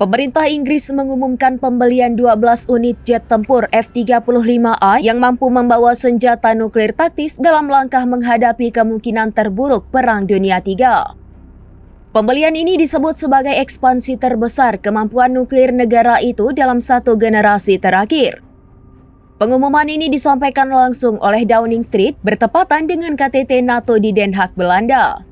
Pemerintah Inggris mengumumkan pembelian 12 unit jet tempur F-35A yang mampu membawa senjata nuklir taktis dalam langkah menghadapi kemungkinan terburuk Perang Dunia III. Pembelian ini disebut sebagai ekspansi terbesar kemampuan nuklir negara itu dalam satu generasi terakhir. Pengumuman ini disampaikan langsung oleh Downing Street bertepatan dengan KTT NATO di Den Haag, Belanda.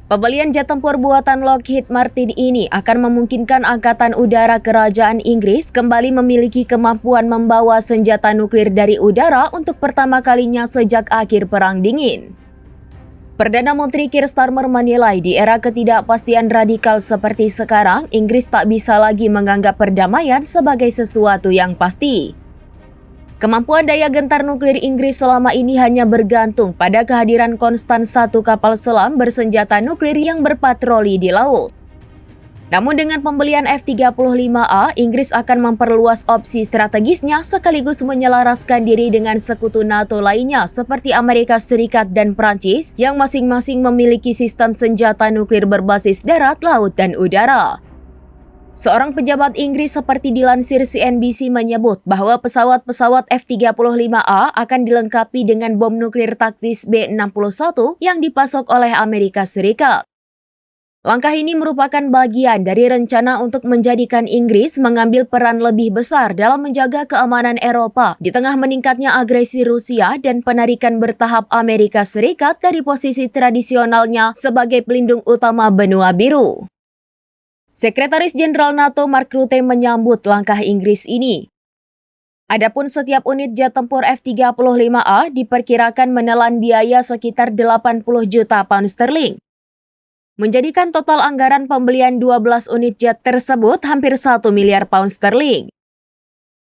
Pembelian jet tempur buatan Lockheed Martin ini akan memungkinkan Angkatan Udara Kerajaan Inggris kembali memiliki kemampuan membawa senjata nuklir dari udara untuk pertama kalinya sejak akhir Perang Dingin. Perdana Menteri Keir Starmer menilai di era ketidakpastian radikal seperti sekarang, Inggris tak bisa lagi menganggap perdamaian sebagai sesuatu yang pasti. Kemampuan daya gentar nuklir Inggris selama ini hanya bergantung pada kehadiran konstan satu kapal selam bersenjata nuklir yang berpatroli di laut. Namun dengan pembelian F-35A, Inggris akan memperluas opsi strategisnya sekaligus menyelaraskan diri dengan sekutu NATO lainnya seperti Amerika Serikat dan Prancis yang masing-masing memiliki sistem senjata nuklir berbasis darat, laut, dan udara. Seorang pejabat Inggris seperti dilansir CNBC menyebut bahwa pesawat-pesawat F-35A akan dilengkapi dengan bom nuklir taktis B-61 yang dipasok oleh Amerika Serikat. Langkah ini merupakan bagian dari rencana untuk menjadikan Inggris mengambil peran lebih besar dalam menjaga keamanan Eropa di tengah meningkatnya agresi Rusia dan penarikan bertahap Amerika Serikat dari posisi tradisionalnya sebagai pelindung utama benua biru. Sekretaris Jenderal NATO Mark Rutte menyambut langkah Inggris ini. Adapun setiap unit jet tempur F-35A diperkirakan menelan biaya sekitar 80 juta pound sterling. Menjadikan total anggaran pembelian 12 unit jet tersebut hampir 1 miliar pound sterling.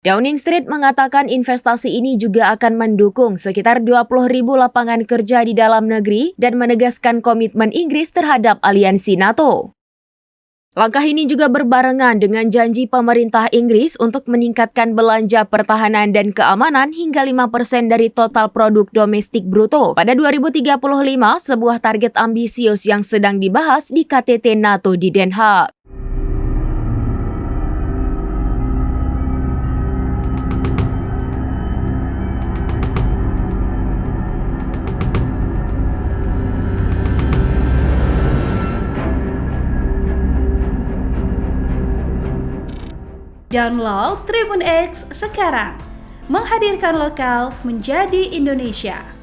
Downing Street mengatakan investasi ini juga akan mendukung sekitar 20.000 lapangan kerja di dalam negeri dan menegaskan komitmen Inggris terhadap aliansi NATO. Langkah ini juga berbarengan dengan janji pemerintah Inggris untuk meningkatkan belanja pertahanan dan keamanan hingga 5% dari total produk domestik bruto pada 2035, sebuah target ambisius yang sedang dibahas di KTT NATO di Den Haag. Download Tribun X sekarang, menghadirkan lokal menjadi Indonesia.